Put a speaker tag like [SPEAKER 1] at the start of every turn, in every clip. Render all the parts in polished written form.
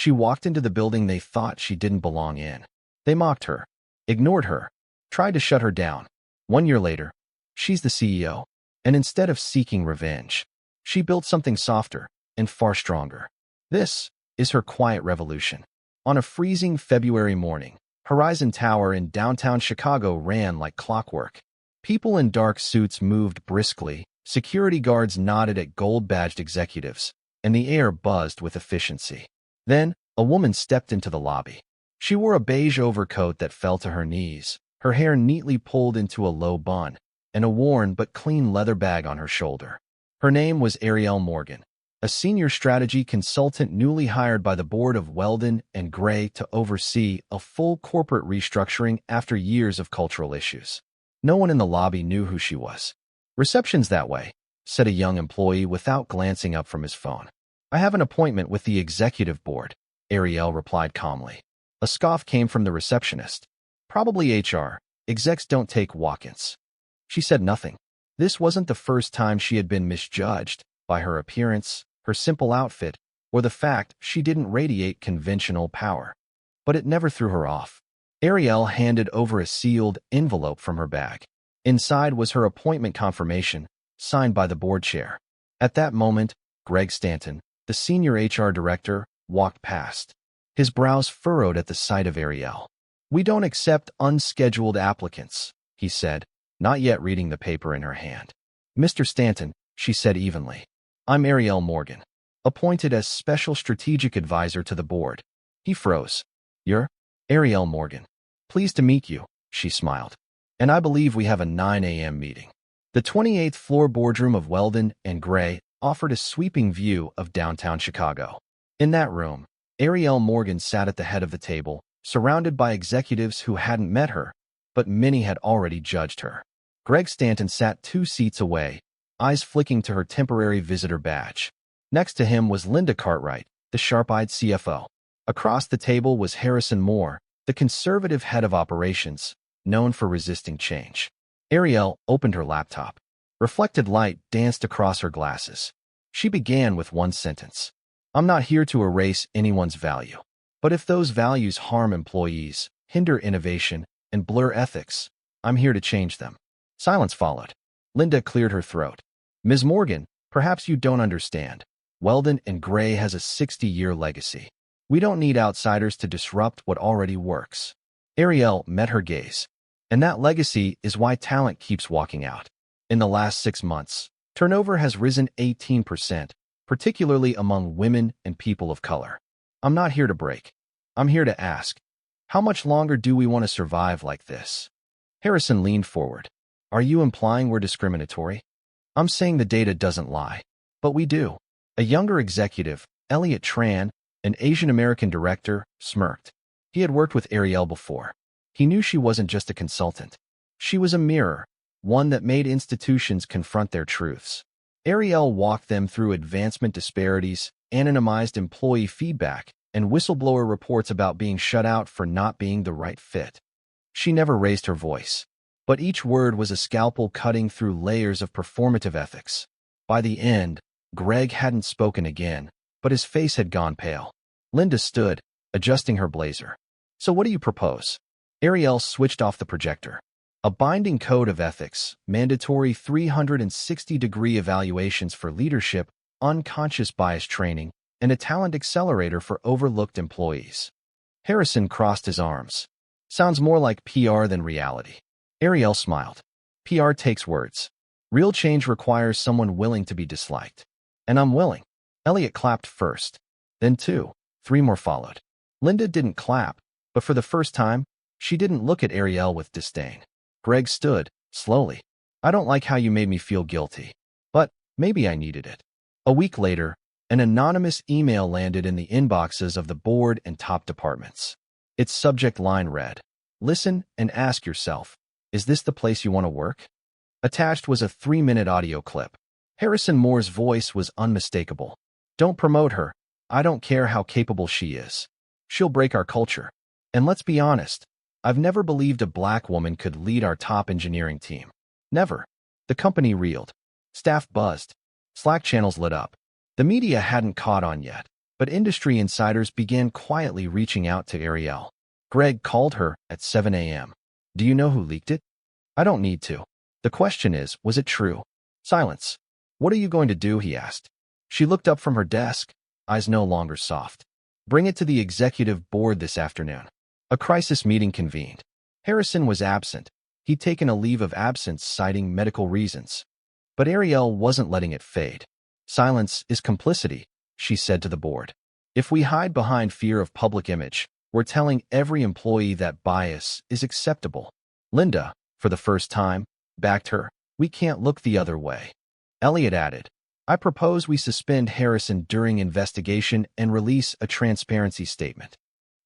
[SPEAKER 1] She walked into the building they thought she didn't belong in. They mocked her, ignored her, tried to shut her down. 1 year later, she's the CEO, and instead of seeking revenge, she built something softer and far stronger. This is her quiet revolution. On a freezing February morning, Horizon Tower in downtown Chicago ran like clockwork. People in dark suits moved briskly, security guards nodded at gold-badged executives, and the air buzzed with efficiency. Then, a woman stepped into the lobby. She wore a beige overcoat that fell to her knees, her hair neatly pulled into a low bun, and a worn but clean leather bag on her shoulder. Her name was Arielle Morgan, a senior strategy consultant newly hired by the board of Weldon and Gray to oversee a full corporate restructuring after years of cultural issues. No one in the lobby knew who she was. "Reception's that way," said a young employee without glancing up from his phone. "I have an appointment with the executive board," Arielle replied calmly. A scoff came from the receptionist. "Probably HR. Execs don't take walk-ins." She said nothing. This wasn't the first time she had been misjudged by her appearance, her simple outfit, or the fact she didn't radiate conventional power. But it never threw her off. Arielle handed over a sealed envelope from her bag. Inside was her appointment confirmation, signed by the board chair. At that moment, Greg Stanton, the senior HR director, walked past. His brows furrowed at the sight of Arielle. "We don't accept unscheduled applicants," he said, not yet reading the paper in her hand. "Mr. Stanton," she said evenly, "I'm Arielle Morgan, appointed as special strategic advisor to the board." He froze. "You're Arielle Morgan. Pleased to meet you," she smiled. "And I believe we have a 9 a.m. meeting." The 28th floor boardroom of Weldon and Gray offered a sweeping view of downtown Chicago. In that room, Arielle Morgan sat at the head of the table, surrounded by executives who hadn't met her, but many had already judged her. Greg Stanton sat 2 seats away, eyes flicking to her temporary visitor badge. Next to him was Linda Cartwright, the sharp-eyed CFO. Across the table was Harrison Moore, the conservative head of operations, known for resisting change. Arielle opened her laptop. Reflected light danced across her glasses. She began with one sentence. "I'm not here to erase anyone's value. But if those values harm employees, hinder innovation, and blur ethics, I'm here to change them." Silence followed. Linda cleared her throat. "Ms. Morgan, perhaps you don't understand. Weldon and Gray has a 60-year legacy. We don't need outsiders to disrupt what already works." Arielle met her gaze. "And that legacy is why talent keeps walking out. In the last 6 months, turnover has risen 18%, particularly among women and people of color. I'm not here to break. I'm here to ask, how much longer do we want to survive like this?" Harrison leaned forward. "Are you implying we're discriminatory?" "I'm saying the data doesn't lie. But we do." A younger executive, Elliot Tran, an Asian-American director, smirked. He had worked with Arielle before. He knew she wasn't just a consultant. She was a mirror, one that made institutions confront their truths. Arielle walked them through advancement disparities, anonymized employee feedback, and whistleblower reports about being shut out for not being the right fit. She never raised her voice, but each word was a scalpel cutting through layers of performative ethics. By the end, Greg hadn't spoken again, but his face had gone pale. Linda stood, adjusting her blazer. "So what do you propose?" Arielle switched off the projector. "A binding code of ethics, mandatory 360-degree evaluations for leadership, unconscious bias training, and a talent accelerator for overlooked employees." Harrison crossed his arms. "Sounds more like PR than reality." Arielle smiled. "PR takes words. Real change requires someone willing to be disliked. And I'm willing." Elliot clapped first, then 2, 3 more followed. Linda didn't clap, but for the first time, she didn't look at Arielle with disdain. Greg stood, slowly. "I don't like how you made me feel guilty. But maybe I needed it." A week later, an anonymous email landed in the inboxes of the board and top departments. Its subject line read, "Listen and ask yourself, is this the place you want to work?" Attached was a 3-minute audio clip. Harrison Moore's voice was unmistakable. "Don't promote her. I don't care how capable she is. She'll break our culture. And let's be honest, I've never believed a black woman could lead our top engineering team. Never." The company reeled. Staff buzzed. Slack channels lit up. The media hadn't caught on yet, But industry insiders began quietly reaching out to Arielle. Greg called her at 7 a.m. Do you know who leaked it? I don't need to. The question is, was it true? Silence. What are you going to do? He asked. She looked up from her desk, eyes no longer soft. Bring it to the executive board this afternoon. A crisis meeting convened. Harrison was absent. He'd taken a leave of absence citing medical reasons. But Arielle wasn't letting it fade. Silence is complicity, she said to the board. If we hide behind fear of public image, we're telling every employee that bias is acceptable. Linda, for the first time, backed her. We can't look the other way. Elliot added, I propose we suspend Harrison during investigation and release a transparency statement.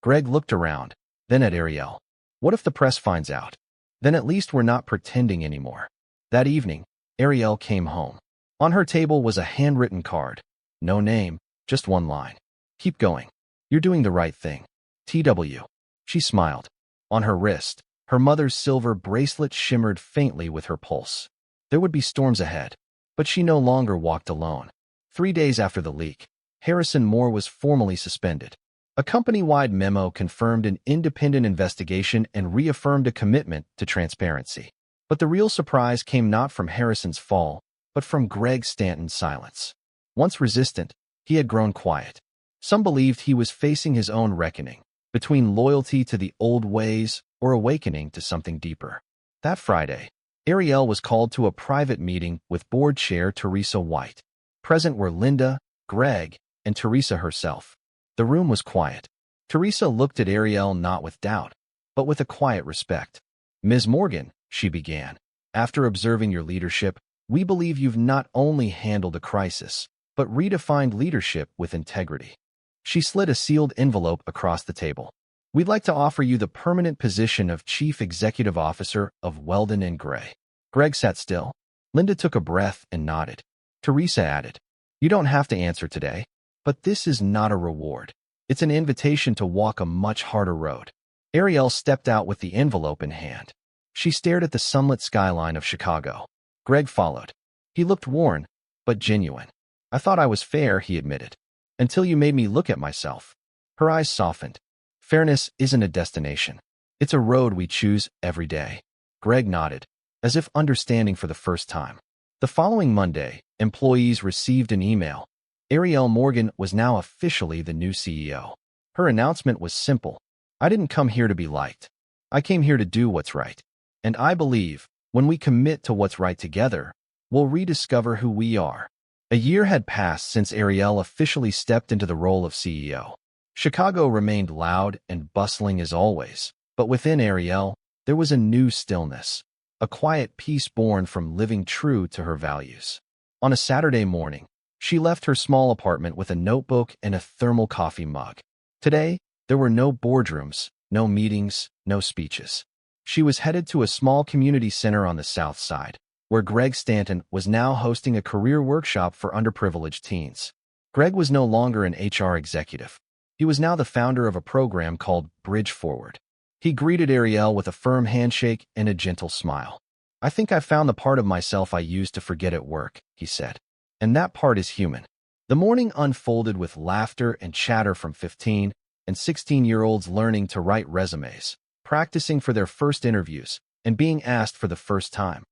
[SPEAKER 1] Greg looked around, then at Arielle. What if the press finds out? Then at least we're not pretending anymore. That evening, Arielle came home. On her table was a handwritten card. No name, just one line. Keep going. You're doing the right thing. TW. She smiled. On her wrist, her mother's silver bracelet shimmered faintly with her pulse. There would be storms ahead, but she no longer walked alone. 3 days after the leak, Harrison Moore was formally suspended. A company-wide memo confirmed an independent investigation and reaffirmed a commitment to transparency. But the real surprise came not from Harrison's fall, but from Greg Stanton's silence. Once resistant, he had grown quiet. Some believed he was facing his own reckoning, between loyalty to the old ways or awakening to something deeper. That Friday, Arielle was called to a private meeting with board chair Teresa White. Present were Linda, Greg, and Teresa herself. The room was quiet. Teresa looked at Arielle not with doubt, but with a quiet respect. Ms. Morgan, she began, after observing your leadership, we believe you've not only handled a crisis, but redefined leadership with integrity. She slid a sealed envelope across the table. We'd like to offer you the permanent position of Chief Executive Officer of Weldon and Gray. Greg sat still. Linda took a breath and nodded. Teresa added, you don't have to answer today, but this is not a reward. It's an invitation to walk a much harder road. Arielle stepped out with the envelope in hand. She stared at the sunlit skyline of Chicago. Greg followed. He looked worn, but genuine. I thought I was fair, he admitted. Until you made me look at myself. Her eyes softened. Fairness isn't a destination. It's a road we choose every day. Greg nodded, as if understanding for the first time. The following Monday, employees received an email. Arielle Morgan was now officially the new CEO. Her announcement was simple. I didn't come here to be liked. I came here to do what's right. And I believe, when we commit to what's right together, we'll rediscover who we are. A year had passed since Arielle officially stepped into the role of CEO. Chicago remained loud and bustling as always, but within Arielle, there was a new stillness, a quiet peace born from living true to her values. On a Saturday morning, she left her small apartment with a notebook and a thermal coffee mug. Today, there were no boardrooms, no meetings, no speeches. She was headed to a small community center on the south side, where Greg Stanton was now hosting a career workshop for underprivileged teens. Greg was no longer an HR executive. He was now the founder of a program called Bridge Forward. He greeted Arielle with a firm handshake and a gentle smile. I think I found the part of myself I used to forget at work, he said. And that part is human. The morning unfolded with laughter and chatter from 15 and 16-year-olds learning to write resumes, practicing for their first interviews, and being asked for the first time,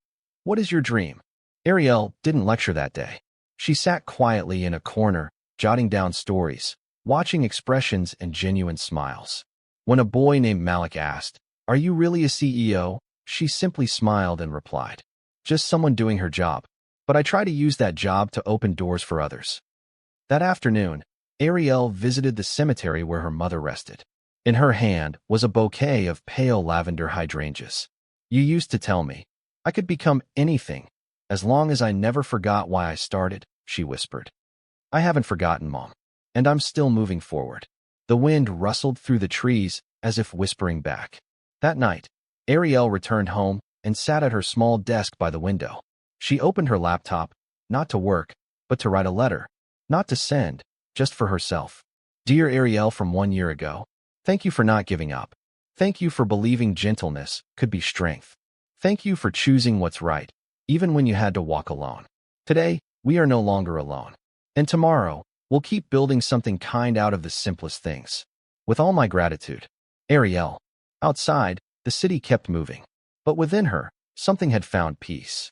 [SPEAKER 1] what is your dream? Arielle didn't lecture that day. She sat quietly in a corner, jotting down stories, watching expressions and genuine smiles. When a boy named Malik asked, are you really a CEO? She simply smiled and replied, just someone doing her job. But I try to use that job to open doors for others. That afternoon, Arielle visited the cemetery where her mother rested. In her hand was a bouquet of pale lavender hydrangeas. You used to tell me, I could become anything, as long as I never forgot why I started, she whispered. I haven't forgotten, Mom, and I'm still moving forward. The wind rustled through the trees as if whispering back. That night, Arielle returned home and sat at her small desk by the window. She opened her laptop, not to work, but to write a letter, not to send, just for herself. Dear Arielle from 1 year ago, thank you for not giving up. Thank you for believing gentleness could be strength. Thank you for choosing what's right, even when you had to walk alone. Today, we are no longer alone. And tomorrow, We'll keep building something kind out of the simplest things. With all my gratitude. Arielle. Outside, the city kept moving. But within her, something had found peace.